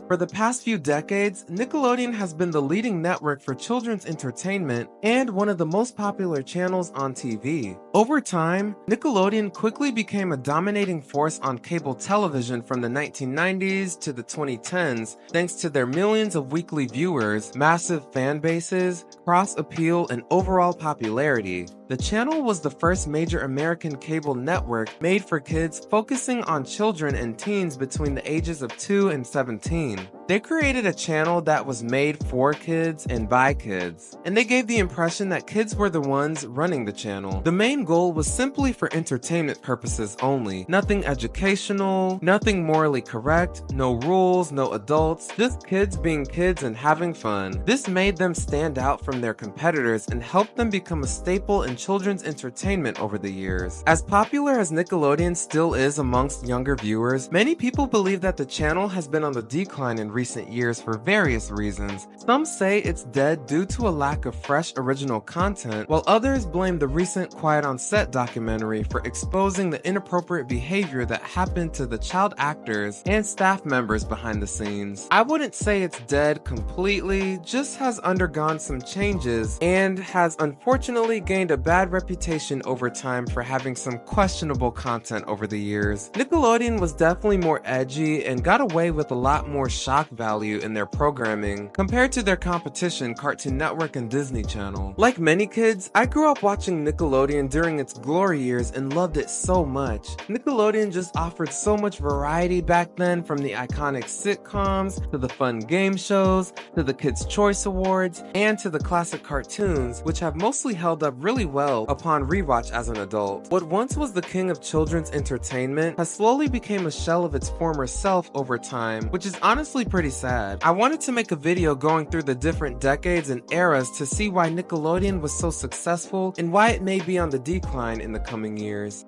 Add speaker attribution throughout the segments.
Speaker 1: For the past few decades, Nickelodeon has been the leading network for children's entertainment and one of the most popular channels on TV. Over time, Nickelodeon quickly became a dominating force on cable television from the 1990s to the 2010s thanks to their millions of weekly viewers, massive fan bases, cross-appeal, and overall popularity. The channel was the first major American cable network made for kids, focusing on children and teens between the ages of 2 and 17. They created a channel that was made for kids and by kids, and they gave the impression that kids were the ones running the channel. The main goal was simply for entertainment purposes only. Nothing educational, nothing morally correct, no rules, no adults, just kids being kids and having fun. This made them stand out from their competitors and helped them become a staple in children's entertainment over the years. As popular as Nickelodeon still is amongst younger viewers, many people believe that the channel has been on the decline in recent years for various reasons. Some say it's dead due to a lack of fresh original content, while others blame the recent Quiet on Set documentary for exposing the inappropriate behavior that happened to the child actors and staff members behind the scenes. I wouldn't say it's dead completely, just has undergone some changes and has unfortunately gained a bad reputation over time for having some questionable content over the years. Nickelodeon was definitely more edgy and got away with a lot more shock value in their programming compared to their competition Cartoon Network and Disney Channel. Like many kids, I grew up watching Nickelodeon during its glory years and loved it so much. Nickelodeon just offered so much variety back then, from the iconic sitcoms to the fun game shows to the Kids' Choice Awards and to the classic cartoons, which have mostly held up really well upon rewatch as an adult. What once was the king of children's entertainment has slowly become a shell of its former self over time, which is honestly pretty sad. I wanted to make a video going through the different decades and eras to see why Nickelodeon was so successful and why it may be on the decline in the coming years.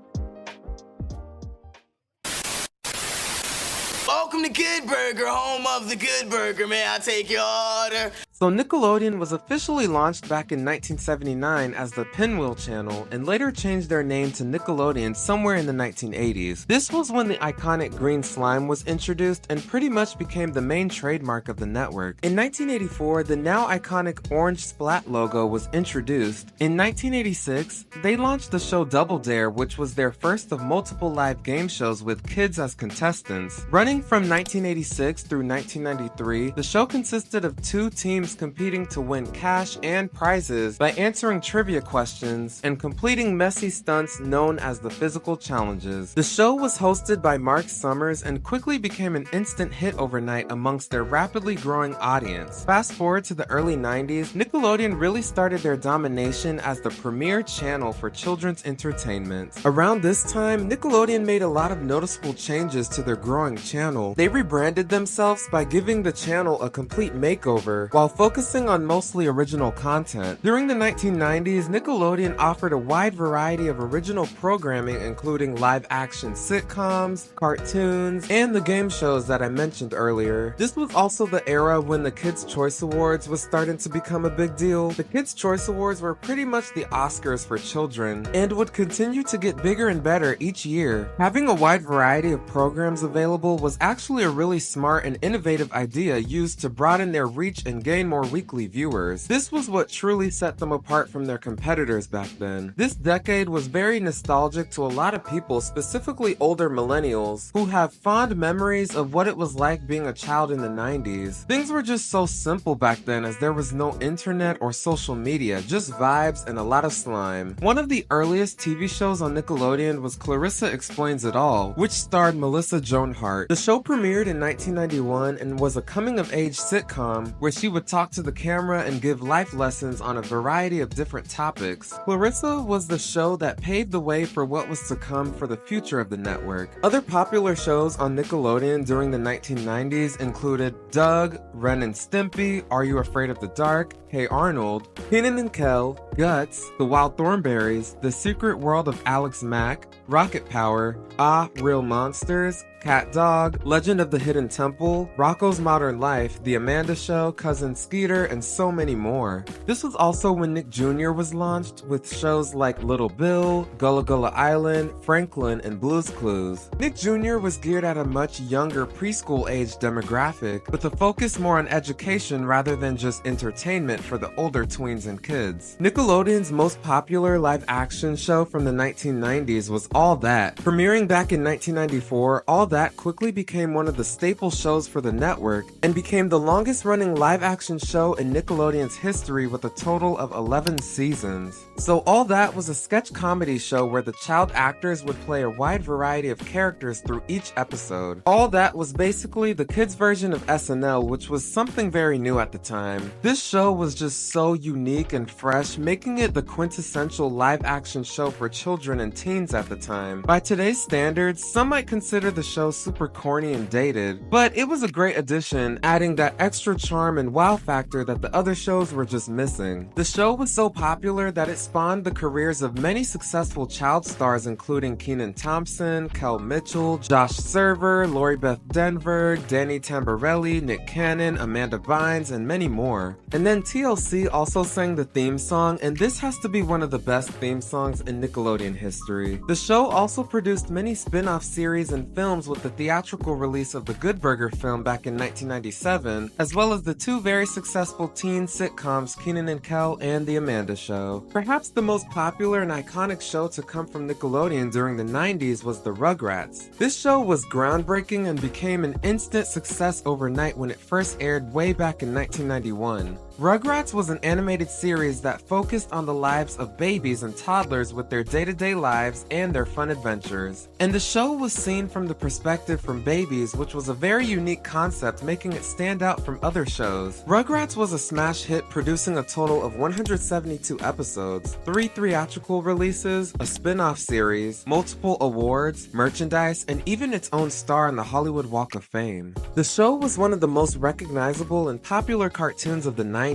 Speaker 2: Welcome to Good Burger, home of the Good Burger. May I take your order?
Speaker 1: So Nickelodeon was officially launched back in 1979 as the Pinwheel Channel and later changed their name to Nickelodeon somewhere in the 1980s. This was when the iconic green slime was introduced and pretty much became the main trademark of the network. In 1984, the now iconic orange splat logo was introduced. In 1986, they launched the show Double Dare, which was their first of multiple live game shows with kids as contestants. Running from 1986 through 1993, the show consisted of two teams competing to win cash and prizes by answering trivia questions and completing messy stunts known as the physical challenges. The show was hosted by Mark Summers and quickly became an instant hit overnight amongst their rapidly growing audience. Fast forward to the early 90s, Nickelodeon really started their domination as the premier channel for children's entertainment. Around this time, Nickelodeon made a lot of noticeable changes to their growing channel. They rebranded themselves by giving the channel a complete makeover, while focusing on mostly original content. During the 1990s, Nickelodeon offered a wide variety of original programming, including live-action sitcoms, cartoons, and the game shows that I mentioned earlier. This was also the era when the Kids' Choice Awards was starting to become a big deal. The Kids' Choice Awards were pretty much the Oscars for children, and would continue to get bigger and better each year. Having a wide variety of programs available was actually a really smart and innovative idea used to broaden their reach and gain more weekly viewers. This was what truly set them apart from their competitors back then. This decade was very nostalgic to a lot of people, specifically older millennials, who have fond memories of what it was like being a child in the 90s. Things were just so simple back then, as there was no internet or social media, just vibes and a lot of slime. One of the earliest TV shows on Nickelodeon was Clarissa Explains It All, which starred Melissa Joan Hart. The show premiered in 1991 and was a coming-of-age sitcom where she would talk to the camera and give life lessons on a variety of different topics. Clarissa was the show that paved the way for what was to come for the future of the network. Other popular shows on Nickelodeon during the 1990s included Doug, Ren and Stimpy, Are You Afraid of the Dark?, Hey Arnold, Kenan and Kel, Guts, The Wild Thornberrys, The Secret World of Alex Mack, Rocket Power, Ah, Real Monsters, Cat Dog, Legend of the Hidden Temple, Rocko's Modern Life, The Amanda Show, Cousins Skeeter, and so many more. This was also when Nick Jr. was launched, with shows like Little Bill, Gullah Gullah Island, Franklin, and Blue's Clues. Nick Jr. was geared at a much younger preschool age demographic, with a focus more on education rather than just entertainment for the older tweens and kids. Nickelodeon's most popular live-action show from the 1990s was All That. Premiering back in 1994, All That quickly became one of the staple shows for the network and became the longest-running live-action show in Nickelodeon's history with a total of 11 seasons. So All That was a sketch comedy show where the child actors would play a wide variety of characters through each episode. All That was basically the kids' version of SNL, which was something very new at the time. This show was just so unique and fresh, making it the quintessential live-action show for children and teens at the time. By today's standards, some might consider the show super corny and dated, but it was a great addition, adding that extra charm and wow factor that the other shows were just missing. The show was so popular that it spawned the careers of many successful child stars, including Kenan Thompson, Kel Mitchell, Josh Server, Lori Beth Denver, Danny Tamborelli, Nick Cannon, Amanda Bynes, and many more. And then TLC also sang the theme song, and this has to be one of the best theme songs in Nickelodeon history. The show also produced many spin-off series and films, with the theatrical release of the Good Burger film back in 1997, as well as the two very successful teen sitcoms Kenan and Kel and The Amanda Show. Perhaps the most popular and iconic show to come from Nickelodeon during the 90s was the Rugrats. This show was groundbreaking and became an instant success overnight when it first aired way back in 1991. Rugrats was an animated series that focused on the lives of babies and toddlers with their day-to-day lives and their fun adventures. And the show was seen from the perspective from babies, which was a very unique concept, making it stand out from other shows. Rugrats was a smash hit, producing a total of 172 episodes, 3 theatrical releases, a spin-off series, multiple awards, merchandise, and even its own star on the Hollywood Walk of Fame. The show was one of the most recognizable and popular cartoons of the 90s.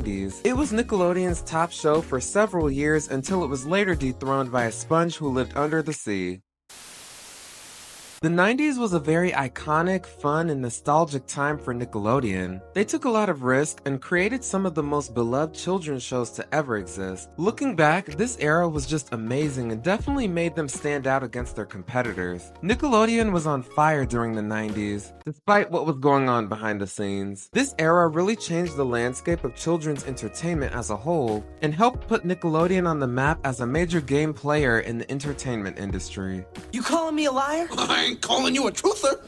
Speaker 1: It was Nickelodeon's top show for several years until it was later dethroned by a sponge who lived under the sea. The 90s was a very iconic, fun, and nostalgic time for Nickelodeon. They took a lot of risk and created some of the most beloved children's shows to ever exist. Looking back, this era was just amazing and definitely made them stand out against their competitors. Nickelodeon was on fire during the 90s, despite what was going on behind the scenes. This era really changed the landscape of children's entertainment as a whole and helped put Nickelodeon on the map as a major game player in the entertainment industry.
Speaker 2: You calling me a liar?
Speaker 3: I ain't calling you a truther.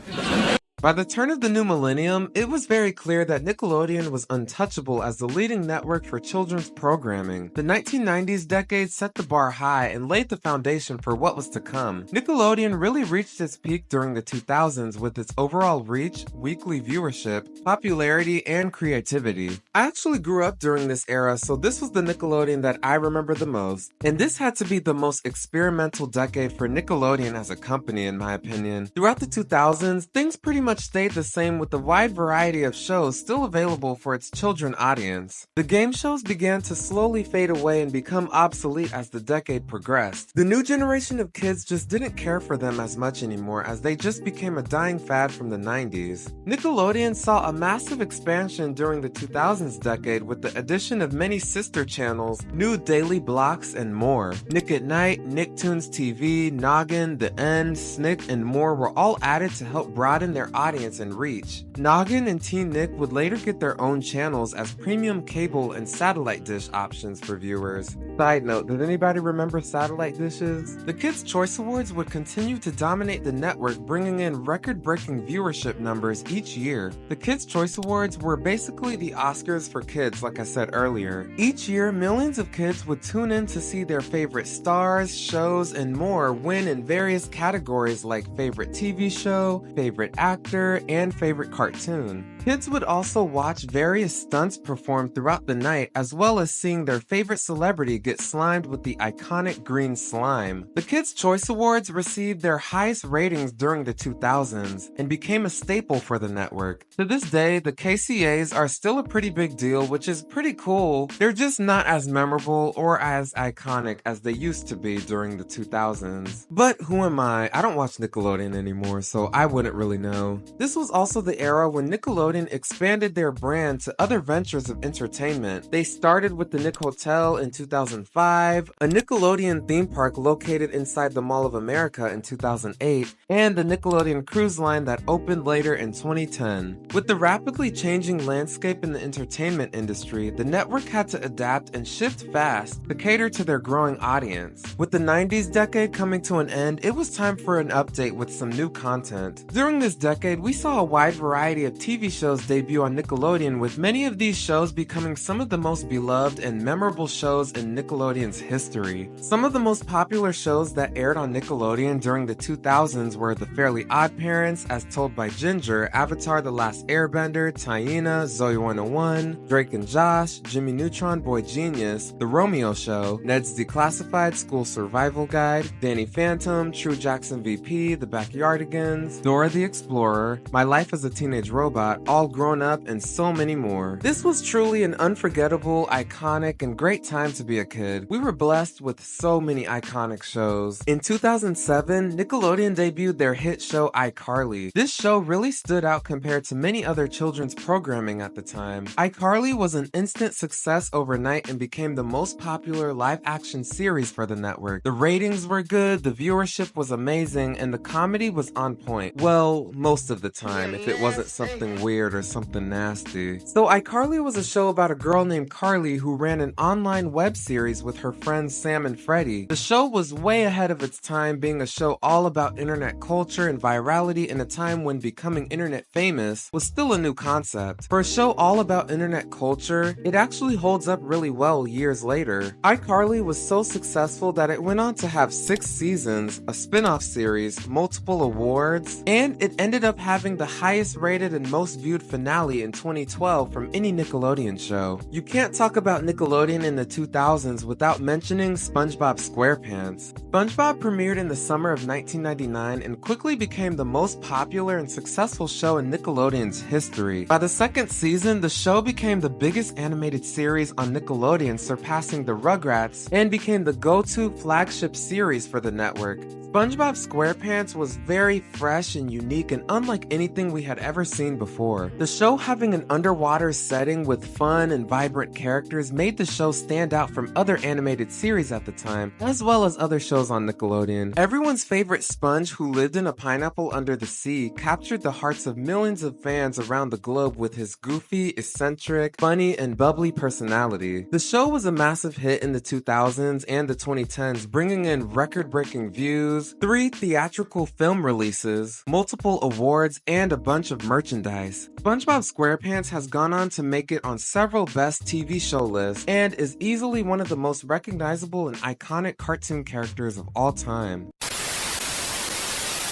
Speaker 1: By the turn of the new millennium, it was very clear that Nickelodeon was untouchable as the leading network for children's programming. The 1990s decade set the bar high and laid the foundation for what was to come. Nickelodeon really reached its peak during the 2000s with its overall reach, weekly viewership, popularity, and creativity. I actually grew up during this era, so this was the Nickelodeon that I remember the most. And this had to be the most experimental decade for Nickelodeon as a company, in my opinion. Throughout the 2000s, things pretty much stayed the same, with a wide variety of shows still available for its children audience. The game shows began to slowly fade away and become obsolete as the decade progressed. The new generation of kids just didn't care for them as much anymore, as they just became a dying fad from the 90s. Nickelodeon saw a massive expansion during the 2000s decade with the addition of many sister channels, new daily blocks, and more. Nick at Night, Nicktoons TV, Noggin, The End, Snick, and more were all added to help broaden their audience and reach. Noggin and Teen Nick would later get their own channels as premium cable and satellite dish options for viewers. Side note, does anybody remember satellite dishes? The Kids' Choice Awards would continue to dominate the network, bringing in record-breaking viewership numbers each year. The Kids' Choice Awards were basically the Oscars for kids, like I said earlier. Each year, millions of kids would tune in to see their favorite stars, shows, and more win in various categories like favorite TV show, favorite actor, and favorite cartoon. Kids would also watch various stunts performed throughout the night, as well as seeing their favorite celebrity get slimed with the iconic green slime. The Kids' Choice Awards received their highest ratings during the 2000s and became a staple for the network. To this day, the KCAs are still a pretty big deal, which is pretty cool. They're just not as memorable or as iconic as they used to be during the 2000s. But who am I? I don't watch Nickelodeon anymore, so I wouldn't really know. This was also the era when Nickelodeon Nickelodeon expanded their brand to other ventures of entertainment. They started with the Nick Hotel in 2005, a Nickelodeon theme park located inside the Mall of America in 2008, and the Nickelodeon Cruise Line that opened later in 2010. With the rapidly changing landscape in the entertainment industry, the network had to adapt and shift fast to cater to their growing audience. With the 90s decade coming to an end, it was time for an update with some new content. During this decade, we saw a wide variety of TV shows debut on Nickelodeon, with many of these shows becoming some of the most beloved and memorable shows in Nickelodeon's history. Some of the most popular shows that aired on Nickelodeon during the 2000s were The Fairly OddParents, As Told by Ginger, Avatar: The Last Airbender, Taina, Zoe 101, Drake and Josh, Jimmy Neutron, Boy Genius, The Romeo Show, Ned's Declassified, School Survival Guide, Danny Phantom, True Jackson VP, The Backyardigans, Dora the Explorer, My Life as a Teenage Robot, All Grown Up, and so many more. This was truly an unforgettable, iconic, and great time to be a kid. We were blessed with so many iconic shows. In 2007, Nickelodeon debuted their hit show iCarly. This show really stood out compared to many other children's programming at the time. iCarly was an instant success overnight and became the most popular live-action series for the network. The ratings were good, the viewership was amazing, and the comedy was on point. Well, most of the time, if it wasn't something weird or something nasty. So iCarly was a show about a girl named Carly who ran an online web series with her friends Sam and Freddie. The show was way ahead of its time, being a show all about internet culture and virality in a time when becoming internet famous was still a new concept. For a show all about internet culture, it actually holds up really well years later. iCarly was so successful that it went on to have 6 seasons, a spin-off series, multiple awards, and it ended up having the highest rated and most viewed finale in 2012 from any Nickelodeon show. You can't talk about Nickelodeon in the 2000s without mentioning Spongebob Squarepants. SpongeBob premiered in the summer of 1999 and quickly became the most popular and successful show in Nickelodeon's history. By the second season, the show became the biggest animated series on Nickelodeon, surpassing the Rugrats, and became the go-to flagship series for the network. SpongeBob Squarepants was very fresh and unique and unlike anything we had ever seen before. The show having an underwater setting with fun and vibrant characters made the show stand out from other animated series at the time, as well as other shows on Nickelodeon. Everyone's favorite sponge who lived in a pineapple under the sea captured the hearts of millions of fans around the globe with his goofy, eccentric, funny, and bubbly personality. The show was a massive hit in the 2000s and the 2010s, bringing in record-breaking views, 3 theatrical film releases, multiple awards, and a bunch of merchandise. SpongeBob SquarePants has gone on to make it on several best TV show lists and is easily one of the most recognizable and iconic cartoon characters of all time.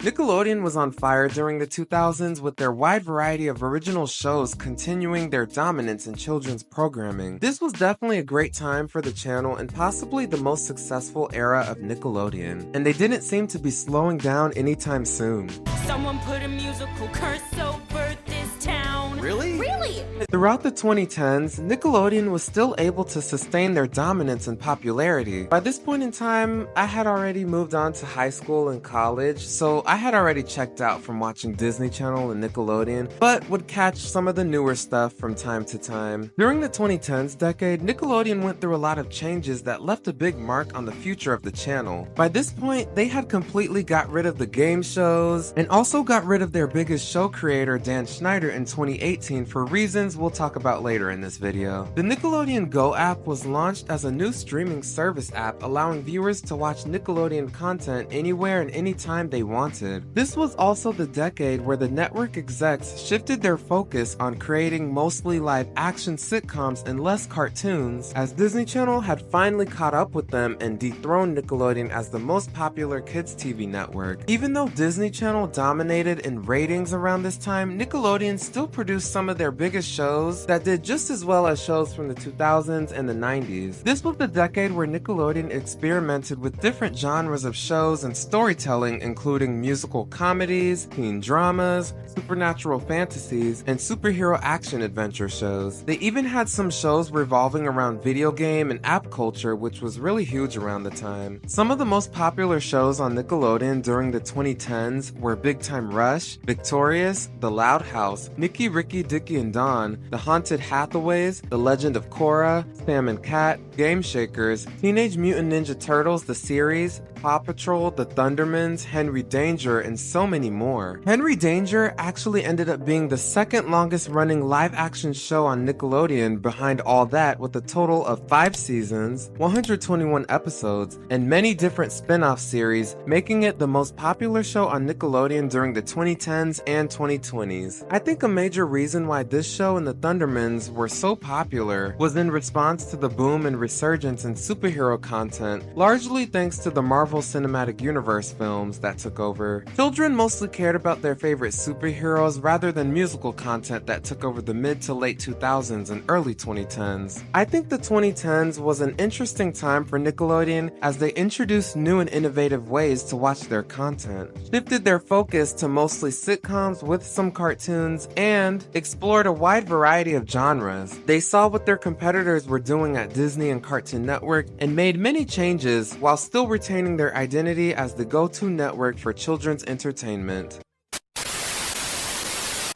Speaker 1: Nickelodeon was on fire during the 2000s with their wide variety of original shows continuing their dominance in children's programming. This was definitely a great time for the channel and possibly the most successful era of Nickelodeon, and they didn't seem to be slowing down anytime soon.
Speaker 4: Someone put a musical curse over this town.
Speaker 2: Really?
Speaker 4: Really?
Speaker 1: Throughout the 2010s, Nickelodeon was still able to sustain their dominance and popularity. By this point in time, I had already moved on to high school and college, so I had already checked out from watching Disney Channel and Nickelodeon, but would catch some of the newer stuff from time to time. During the 2010s decade, Nickelodeon went through a lot of changes that left a big mark on the future of the channel. By this point, they had completely got rid of the game shows, and also got rid of their biggest show creator, Dan Schneider, in 2018 for reasons we'll talk about later in this video. The Nickelodeon Go app was launched as a new streaming service app allowing viewers to watch Nickelodeon content anywhere and anytime they wanted. This was also the decade where the network execs shifted their focus on creating mostly live-action sitcoms and less cartoons, as Disney Channel had finally caught up with them and dethroned Nickelodeon as the most popular kids TV network. Even though Disney Channel dominated in ratings around this time, Nickelodeon still produced some of their biggest shows shows that did just as well as shows from the 2000s and the 90s. This was the decade where Nickelodeon experimented with different genres of shows and storytelling, including musical comedies, teen dramas, supernatural fantasies, and superhero action-adventure shows. They even had some shows revolving around video game and app culture, which was really huge around the time. Some of the most popular shows on Nickelodeon during the 2010s were Big Time Rush, Victorious, The Loud House, Nicky, Ricky, Dicky and Dawn, The Haunted Hathaways, The Legend of Korra, Sam and Cat, Game Shakers, Teenage Mutant Ninja Turtles the series, Paw Patrol, The Thundermans, Henry Danger, and so many more. Henry Danger actually ended up being the second longest running live-action show on Nickelodeon behind All That, with a total of 5 seasons, 121 episodes, and many different spin-off series, making it the most popular show on Nickelodeon during the 2010s and 2020s. I think a major reason why this show and The Thundermans were so popular was in response to the boom and resurgence in superhero content, largely thanks to the Marvel Cinematic Universe films that took over. Children mostly cared about their favorite superheroes rather than musical content that took over the mid to late 2000s and early 2010s. I think the 2010s was an interesting time for Nickelodeon as they introduced new and innovative ways to watch their content, shifted their focus to mostly sitcoms with some cartoons, and explored a wide variety of genres. They saw what their competitors were doing at Disney and Cartoon Network and made many changes while still retaining their identity as the go-to network for children's entertainment.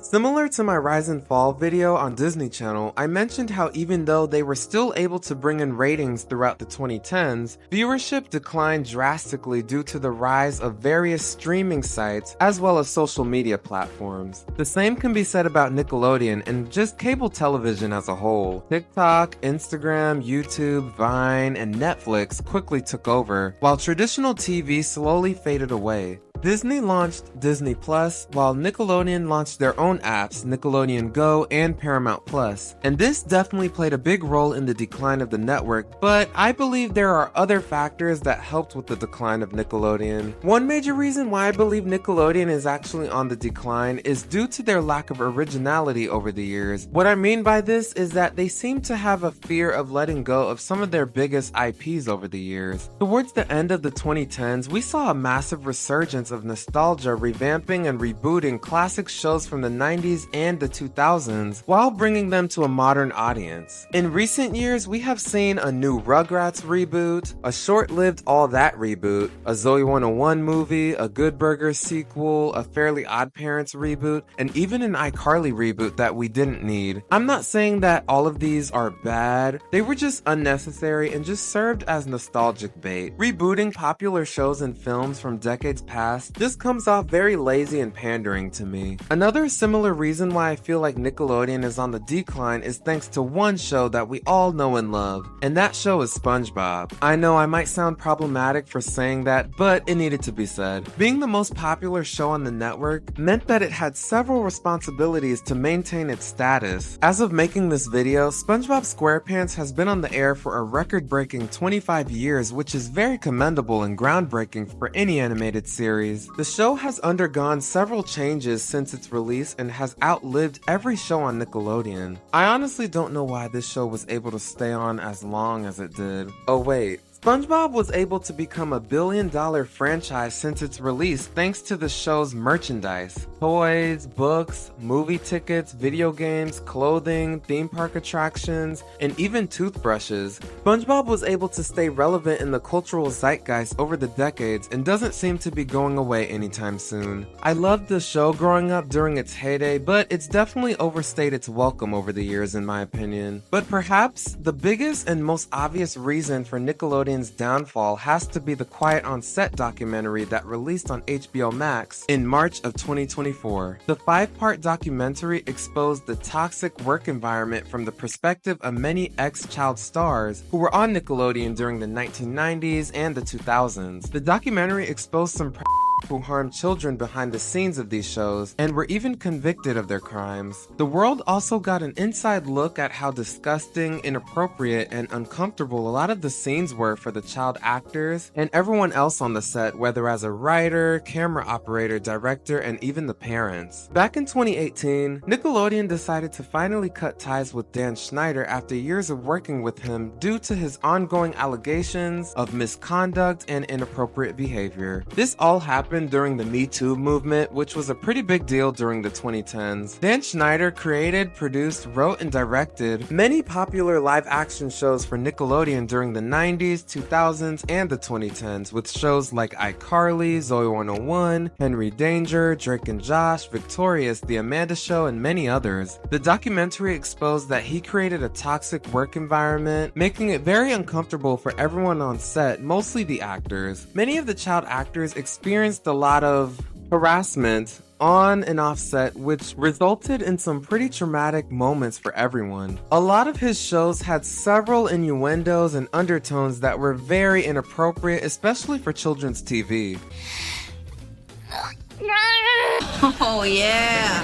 Speaker 1: Similar to my Rise and Fall video on Disney Channel, I mentioned how even though they were still able to bring in ratings throughout the 2010s, viewership declined drastically due to the rise of various streaming sites as well as social media platforms. The same can be said about Nickelodeon and just cable television as a whole. TikTok, Instagram, YouTube, Vine, and Netflix quickly took over, while traditional TV slowly faded away. Disney launched Disney Plus, while Nickelodeon launched their own apps, Nickelodeon Go and Paramount Plus. And this definitely played a big role in the decline of the network, but I believe there are other factors that helped with the decline of Nickelodeon. One major reason why I believe Nickelodeon is actually on the decline is due to their lack of originality over the years. What I mean by this is that they seem to have a fear of letting go of some of their biggest IPs over the years. Towards the end of the 2010s, we saw a massive resurgence of nostalgia, revamping and rebooting classic shows from the 90s and the 2000s while bringing them to a modern audience. In recent years, we have seen a new Rugrats reboot, a short-lived All That reboot, a Zoe 101 movie, a Good Burger sequel, a Fairly Odd Parents reboot, and even an iCarly reboot that we didn't need. I'm not saying that all of these are bad, they were just unnecessary and just served as nostalgic bait. Rebooting popular shows and films from decades past just comes off very lazy and pandering to me. Another similar reason why I feel like Nickelodeon is on the decline is thanks to one show that we all know and love, and that show is SpongeBob. I know I might sound problematic for saying that, but it needed to be said. Being the most popular show on the network meant that it had several responsibilities to maintain its status. As of making this video, Spongebob Squarepants has been on the air for a record-breaking 25 years, which is very commendable and groundbreaking for any animated series. The show has undergone several changes since its release and has outlived every show on Nickelodeon. I honestly don't know why this show was able to stay on as long as it did. Oh wait. SpongeBob was able to become a billion-dollar franchise since its release thanks to the show's merchandise. Toys, books, movie tickets, video games, clothing, theme park attractions, and even toothbrushes. SpongeBob was able to stay relevant in the cultural zeitgeist over the decades and doesn't seem to be going away anytime soon. I loved the show growing up during its heyday, but it's definitely overstayed its welcome over the years in my opinion. But perhaps the biggest and most obvious reason for Nickelodeon's downfall has to be the Quiet on Set documentary that released on HBO Max in March of 2024. The 5-part documentary exposed the toxic work environment from the perspective of many ex-child stars who were on Nickelodeon during the 1990s and the 2000s. The documentary exposed some who harmed children behind the scenes of these shows and were even convicted of their crimes. The world also got an inside look at how disgusting, inappropriate, and uncomfortable a lot of the scenes were for the child actors and everyone else on the set, whether as a writer, camera operator, director, and even the parents. Back in 2018, Nickelodeon decided to finally cut ties with Dan Schneider after years of working with him due to his ongoing allegations of misconduct and inappropriate behavior. This all happened during the Me Too movement, which was a pretty big deal during the 2010s. Dan Schneider created, produced, wrote, and directed many popular live-action shows for Nickelodeon during the 90s, 2000s, and the 2010s, with shows like iCarly, Zoe 101, Henry Danger, Drake and Josh, Victorious, The Amanda Show, and many others. The documentary exposed that he created a toxic work environment, making it very uncomfortable for everyone on set, mostly the actors. Many of the child actors experienced a lot of harassment on and off set, which resulted in some pretty traumatic moments for everyone. A lot of his shows had several innuendos and undertones that were very inappropriate, especially for children's TV.
Speaker 5: Oh yeah.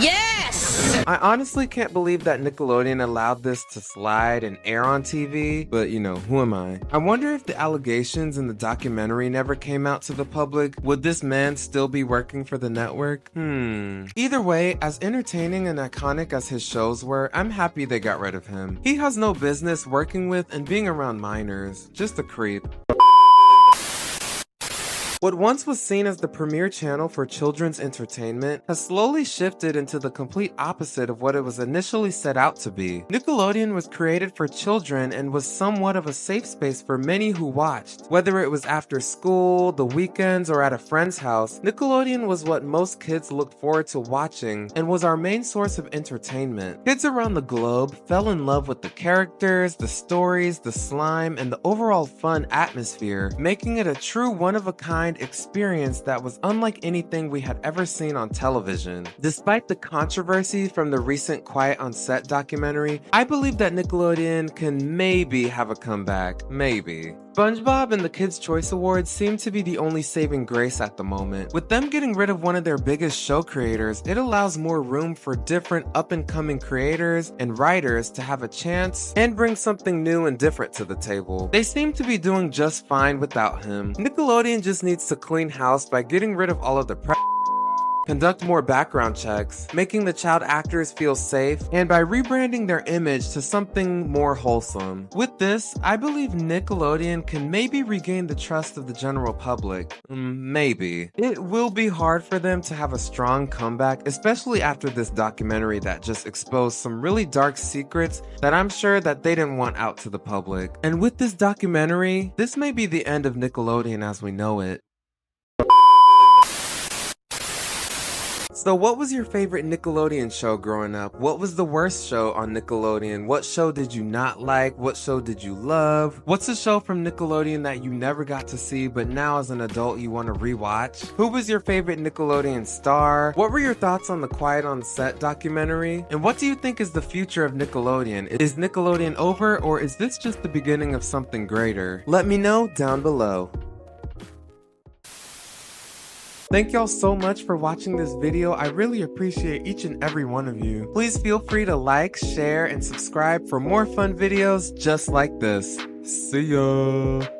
Speaker 5: Yes!
Speaker 1: I honestly can't believe that Nickelodeon allowed this to slide and air on TV, but you know, who am I? I wonder if the allegations in the documentary never came out to the public, would this man still be working for the network? Either way, as entertaining and iconic as his shows were, I'm happy they got rid of him. He has no business working with and being around minors. Just a creep. What once was seen as the premier channel for children's entertainment has slowly shifted into the complete opposite of what it was initially set out to be. Nickelodeon was created for children and was somewhat of a safe space for many who watched. Whether it was after school, the weekends, or at a friend's house, Nickelodeon was what most kids looked forward to watching and was our main source of entertainment. Kids around the globe fell in love with the characters, the stories, the slime, and the overall fun atmosphere, making it a true one-of-a-kind experience that was unlike anything we had ever seen on television. Despite the controversy from the recent Quiet on Set documentary, I believe that Nickelodeon can maybe have a comeback. Maybe. SpongeBob and the Kids' Choice Awards seem to be the only saving grace at the moment. With them getting rid of one of their biggest show creators, it allows more room for different up-and-coming creators and writers to have a chance and bring something new and different to the table. They seem to be doing just fine without him. Nickelodeon just needs to clean house by getting rid of all of the conduct more background checks, making the child actors feel safe, and by rebranding their image to something more wholesome. With this, I believe Nickelodeon can maybe regain the trust of the general public. Maybe. It will be hard for them to have a strong comeback, especially after this documentary that just exposed some really dark secrets that I'm sure that they didn't want out to the public. And with this documentary, this may be the end of Nickelodeon as we know it. So what was your favorite Nickelodeon show growing up? What was the worst show on Nickelodeon? What show did you not like? What show did you love? What's a show from Nickelodeon that you never got to see but now as an adult you want to rewatch? Who was your favorite Nickelodeon star? What were your thoughts on the Quiet on Set documentary? And what do you think is the future of Nickelodeon? Is Nickelodeon over, or is this just the beginning of something greater? Let me know down below. Thank y'all so much for watching this video. I really appreciate each and every one of you. Please feel free to like, share, and subscribe for more fun videos just like this. See ya!